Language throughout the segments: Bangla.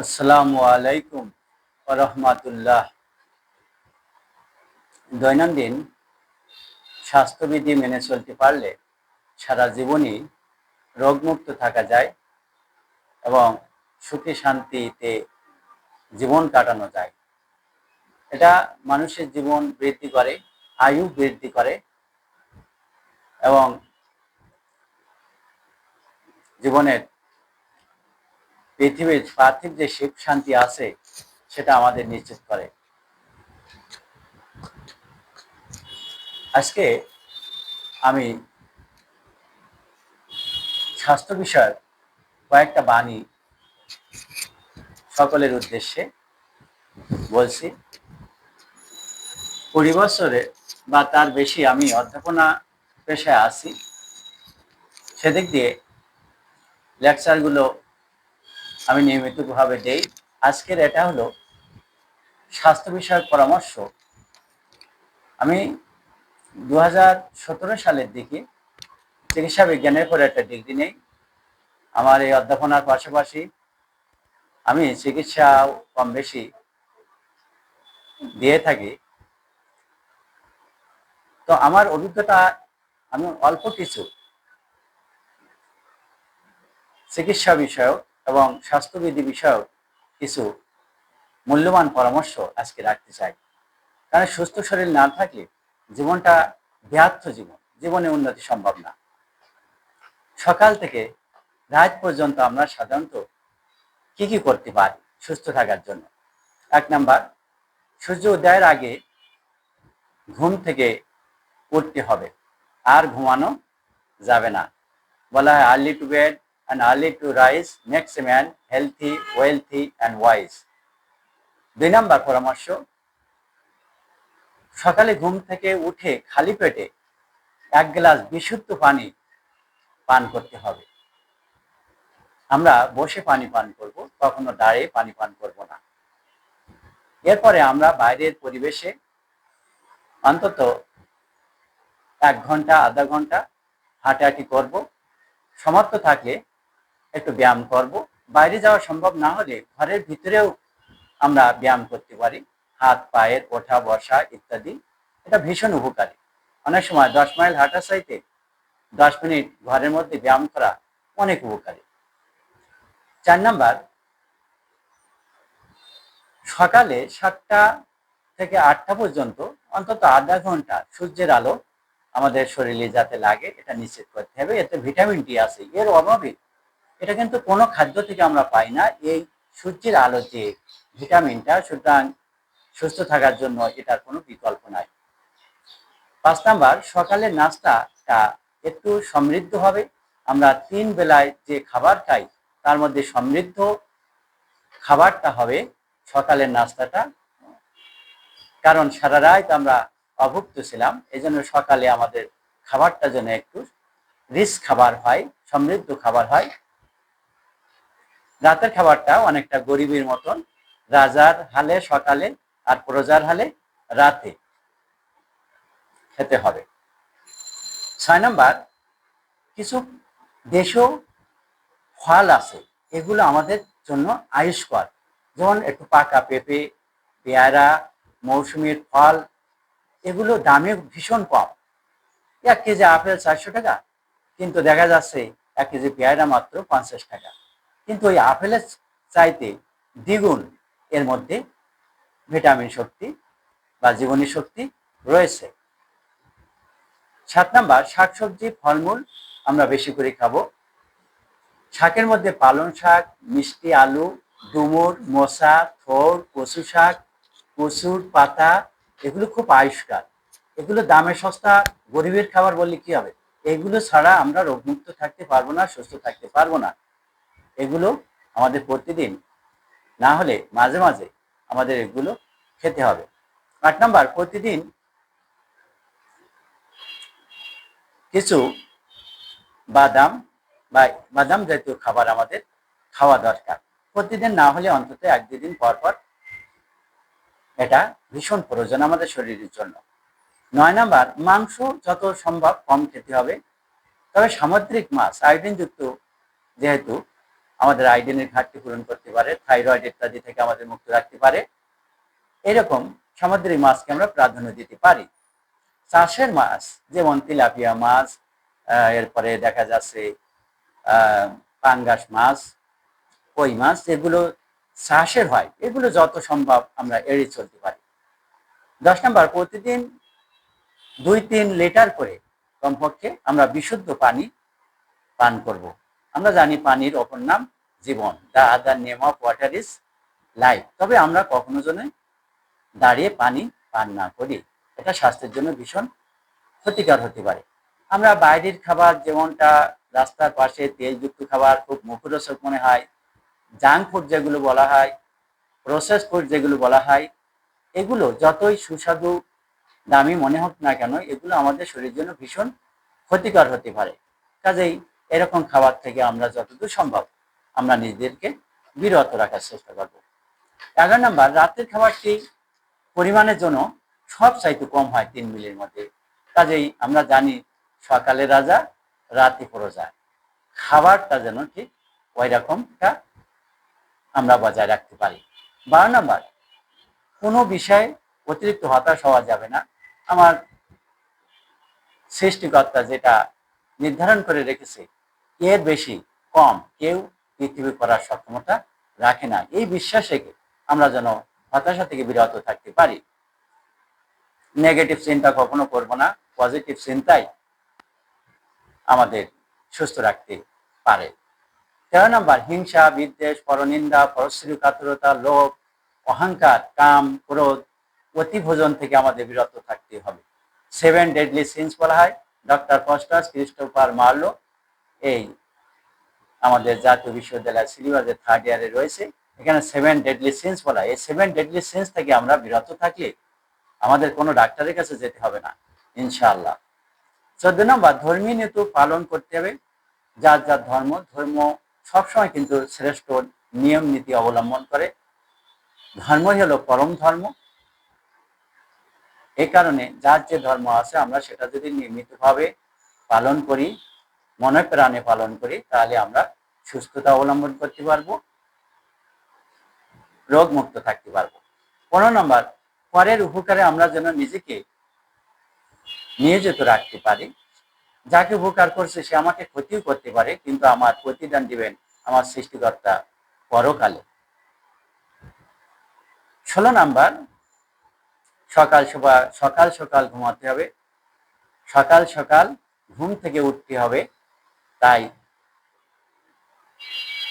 আসসালামু আলাইকুম ওয়া রাহমাতুল্লাহ। দৈনন্দিন স্বাস্থ্যবিধি মেনে চলতে পারলে সারা জীবনই রোগমুক্ত থাকা যায় এবং সুখে শান্তিতে জীবন কাটানো যায়। এটা মানুষের জীবন বৃদ্ধি করে, আয়ু বৃদ্ধি করে এবং জীবনের পৃথিবীর পার্থিব যে সুখ শান্তি আছে সেটা আমাদের নিশ্চিত করে। আজকে আমি স্বাস্থ্য বিষয়ক কয়েকটা বাণী সকলের উদ্দেশ্যে বলছি। 20 বছরে বা তার বেশি আমি অধ্যাপনা পেশায় আছি, সেদিক দিয়ে লেকচারগুলো আমি নিয়মিতভাবে দেই। আজকের এটা হলো স্বাস্থ্য বিষয়ক পরামর্শ। আমি 2017 সালের দিকে চিকিৎসা বিজ্ঞানের পরে একটা ডিগ্রি নেই। আমার এই অধ্যাপনার পাশাপাশি আমি চিকিৎসা কম বেশি দিয়ে থাকি। তো আমার অভিজ্ঞতা, আমি অল্প কিছু চিকিৎসা বিষয়ক এবং স্বাস্থ্যবিধি বিষয়ক কিছু মূল্যবান পরামর্শ আজকে রাখতে চাই। কারণ সুস্থ শরীর না থাকলে জীবনটা ব্যর্থ জীবন, জীবনে উন্নতি সম্ভব না। সকাল থেকে রাত পর্যন্ত আমরা সাধারণত কি কি করতে পারি সুস্থ থাকার জন্য? 1 নাম্বার, সূর্য উদয়ের আগে ঘুম থেকে উঠতে হবে, আর ঘুমানো যাবে না। বলা হয় early to bed and early to rise makes a man healthy, wealthy and wise. 2 number পরামর্শ, সকালে ঘুম থেকে উঠে খালি পেটে 1 গ্লাস বিশুদ্ধ পানি পান করতে হবে। আমরা বসে পানি পান করব, কখনো দাঁড়িয়ে পানি পান করব না। এরপরে আমরা বাইরের পরিবেশে অন্তত 1 ঘন্টা আধা ঘন্টা হাঁটাহাঁটি করব। সামর্থ্য থাকলে একটু ব্যায়াম করব। বাইরে যাওয়া সম্ভব না হলে ঘরের ভিতরেও আমরা ব্যায়াম করতে পারি, হাত পায়ের ওঠা বসা ইত্যাদি। এটা ভীষণ উপকারী। অনেক সময় 10 মাইল হাঁটা চাইতে 10 মিনিট ঘরের মধ্যে ব্যায়াম করা অনেক উপকারী। 4 নাম্বার, সকালে 7টা থেকে 8টা পর্যন্ত অন্তত আধা ঘন্টা সূর্যের আলো আমাদের শরীরে যাতে লাগে এটা নিশ্চিত করতে হবে। এতে ভিটামিন ডি আছে, এর অভাবে এটা কিন্তু কোনো খাদ্য থেকে আমরা পাই না। এই সূর্যের আলো যে ভিটামিনটা, সুতরাং সুস্থ থাকার জন্য এটার কোনো বিকল্প নাই। 5 নাম্বার, সকালের নাস্তাটা একটু সমৃদ্ধ হবে। আমরা 3 বেলায় যে খাবার খাই তার মধ্যে সমৃদ্ধ খাবারটা হবে সকালের নাস্তাটা। কারণ সারা রাত আমরা অভুক্ত ছিলাম, এই জন্য সকালে আমাদের খাবারটা যেন একটু রিচ খাবার হয়, সমৃদ্ধ খাবার হয়। রাতের খাবারটা অনেকটা গরিবের মতন, রাজার হালে সকালে আর প্রজার হালে রাতে খেতে হবে। 6 নাম্বার, কিছু দেশীয় ফল আছে, এগুলো আমাদের জন্য আয়ুষ্কর। যেমন একটু পাকা পেঁপে, পেয়ারা, মৌসুমীর ফল, এগুলো দামে ভীষণ কম। 1 কেজি আপেল 400 টাকা, কিন্তু দেখা যাচ্ছে 1 কেজি পেয়ারা মাত্র 50 টাকা। কিন্তু ওই আপেলের চাইতে দ্বিগুণ এর মধ্যে ভিটামিন শক্তি বা জীবনী শক্তি রয়েছে। 7 নাম্বার, শাকসবজি ফলমূল আমরা বেশি করে খাবো। শাকের মধ্যে পালং শাক, মিষ্টি আলু, ডুমুর, মশা, থোড়, কচু শাক, কচুর পাতা, এগুলো খুব আয়ুষ্কার। এগুলো দামে সস্তা, গরিবের খাবার বললে কি হবে? এগুলো ছাড়া আমরা রোগমুক্ত থাকতে পারবো না, সুস্থ থাকতে পারবো না। এগুলো আমাদের প্রতিদিন না হলে মাঝে মাঝে আমাদের এগুলো খেতে হবে। 8 নাম্বার, প্রতিদিন কিছু বাদাম বা বাদাম জাতীয় খাবার আমাদের খাওয়া দরকার। প্রতিদিন না হলে অন্তত 1-2 দিন পর পর এটা ভীষণ প্রয়োজন আমাদের শরীরের জন্য। 9 নাম্বার, মাংস যত সম্ভব কম খেতে হবে। তবে সামুদ্রিক মাছ আয়োডিনযুক্ত যেহেতু আমাদের আয়োডিনের ঘাটতি পূরণ করতে পারে, থাইরয়েড ইত্যাদি থেকে আমাদের মুক্ত রাখতে পারে। এরকম সামুদ্রিক মাছকে আমরা প্রাধান্য দিতে পারি। চাষের মাছ যেমন তেলাপিয়া মাছ, এরপরে দেখা যাচ্ছে পাঙ্গাস মাছ, কই মাছ, এগুলো চাষের হয়, এগুলো যত সম্ভব আমরা এড়িয়ে চলতে পারি। 10 নম্বর, প্রতিদিন 2-3 লিটার করে কমপক্ষে আমরা বিশুদ্ধ পানি পান করব। আমরা জানি পানির অপর নাম জীবন, the other name of water is life. তবে আমরা কখনো যেন দাঁড়িয়ে পানি পান না করি, এটা স্বাস্থ্যের জন্য ভীষণ ক্ষতিকর হতে পারে। আমরা বাইরের খাবার, যেমনটা রাস্তার পাশে তেলযুক্ত খাবার খুব মুখরোচক মনে হয়, জাঙ্ক ফুড যেগুলো বলা হয়, প্রসেস ফুড যেগুলো বলা হয়, এগুলো যতই সুস্বাদু দামি মনে হোক না কেন, এগুলো আমাদের শরীরের জন্য ভীষণ ক্ষতিকর হতে পারে। কাজেই এরকম খাবার থেকে আমরা যতদূর সম্ভব আমরা নিজেদেরকে বিরত রাখার চেষ্টা করব। 11 নম্বর, রাতের খাবারটি পরিমাণের জন্য সব চাইতে কম হয় 3 মিলির মধ্যে। কাজেই আমরা জানি সকালে রাজা রাতে প্রজা, খাবারটা যেন ঠিক ওই রকমটা আমরা বজায় রাখতে পারি। 12 নম্বর, কোনো বিষয়ে অতিরিক্ত হতাশ হওয়া যাবে না। আমার সৃষ্টিকর্তা যেটা নির্ধারণ করে রেখেছে, এর বেশি কম কেউ পৃথিবী করার সক্ষমতা রাখে না। এই বিশ্বাস রেখে আমরা যেন হতাশা থেকে বিরত থাকতে পারি। নেগেটিভ চিন্তা কখনো করব না, পজিটিভ চিন্তাই আমাদের সুস্থ রাখতে পারে। 13 নম্বর, হিংসা, বিদ্বেষ, পরনিন্দা, পরশ্রী কাতরতা, লোভ, অহংকার, কাম, ক্রোধ, অতিভোজন থেকে আমাদের বিরত থাকতে হবে। 7 ডেডলি সিনস বলা হয়। ডক্টর কস্টাস ক্রিস্টোফার মার্লো এই আমাদের জাতীয় বিশ্ববিদ্যালয় সিলেবাসের 3rd ইয়ারে রয়েছে, এখানে 7 ডেডলি সিনস বলা হয়। এই 7 ডেডলি সিনস থেকে আমরা বিরত থাকলে আমাদের কোনো ডাক্তারের কাছে যেতে হবে না, ইনশাআল্লাহ। 14 নম্বর, ধর্মীয় নীতি পালন করতে হবে। যার যার ধর্ম সবসময় কিন্তু শ্রেষ্ঠ নিয়ম নীতি অবলম্বন করে। ধর্মই হলো পরম ধর্ম। এই কারণে যার যে ধর্ম আছে আমরা সেটা যদি নিয়মিতভাবে পালন করি, মনে প্রাণে পালন করি, তাহলে আমরা সুস্থতা অবলম্বন করতে পারবো, রোগ মুক্ত থাকতে পারবো। 15 নম্বর, পরের উপকারে আমরা যেন নিজেকে নিয়োজিত রাখতে পারি। যাকে উপকার করছে সে আমাকে ক্ষতিও করতে পারে, কিন্তু আমার প্রতিদান দিবেন আমার সৃষ্টিকর্তা পরকালে। 16 নাম্বার, সকাল সকাল ঘুমাতে হবে। সকাল সকাল ঘুম থেকে উঠতে হবে। তাই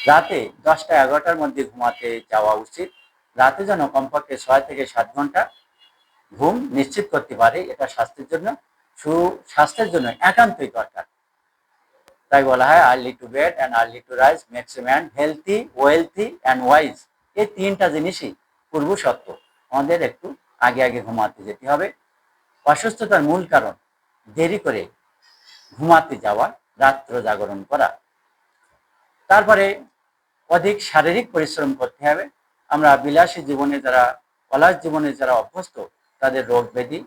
রাতে 10টা-11টার মধ্যে ঘুমাতে যাওয়া উচিত। রাতে যেন কমপক্ষে 6 থেকে 7 ঘন্টা ঘুম নিশ্চিত করতে পারে, এটা সুস্বাস্থ্যের জন্য একান্তই দরকার। তাই বলা হয় early to bed and early to rise makes a man healthy, wealthy and wise. এই 3টা জিনিসই পূর্ব সত্য। আমাদের একটু আগে আগে ঘুমাতে যেতে হবে। অসুস্থতার মূল কারণ দেরি করে ঘুমাতে যাওয়া, রাত্র জাগরণ করা। তারপরে অধিক শারীরিক পরিশ্রম করতে হবে। আমরা বিলাসী জীবনে যারা, অলস জীবনে যারা অভ্যস্ত, তাদের রোগ ব্যাধি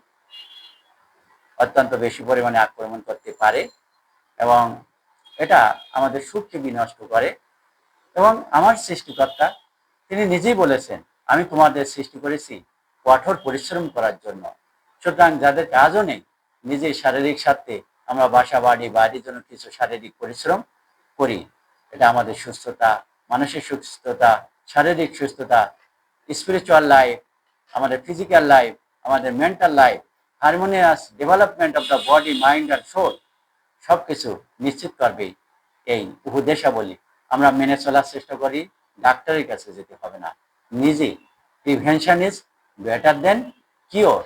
অত্যন্ত বেশি পরিমাণে আক্রমণ করতে পারে এবং এটা আমাদের সুখকে বিনষ্ট করে। এবং আমার সৃষ্টিকর্তা তিনি নিজেই বলেছেন, আমি তোমাদের সৃষ্টি করেছি কঠোর পরিশ্রম করার জন্য। সুতরাং যাদের কাজও নেই, নিজেই শারীরিক স্বার্থে আমরা বাড়ির জন্য কিছু শারীরিক পরিশ্রম করি। এটা আমাদের সুস্থতা, মানসিক সুস্থতা, শারীরিক সুস্থতা, স্পিরিচুয়াল লাইফ, আমাদের ফিজিক্যাল লাইফ, আমাদের mental life, harmonious development of the body, mind আর সোল সবকিছু নিশ্চিত করবে এই উপদেশাবলী আমরা মেনে চলার চেষ্টা করি। ডাক্তারের কাছে যেতে হবে না, নিজেই। Prevention is better then cure,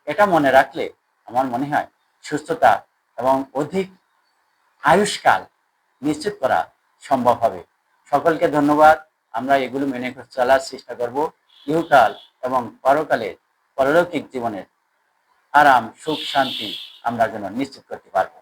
এটা মনে রাখলে আমার মনে হয় সুস্থতা এবং অধিক আয়ুষ্কাল নিশ্চিত করা সম্ভব হবে। সকলকে ধন্যবাদ। আমরা এগুলো মেনে চলার চেষ্টা করব। ইহকাল এবং পরকালের পরলৌকিক জীবনের আরাম, সুখ, শান্তি আমরা যেন নিশ্চিত করতে পারবো।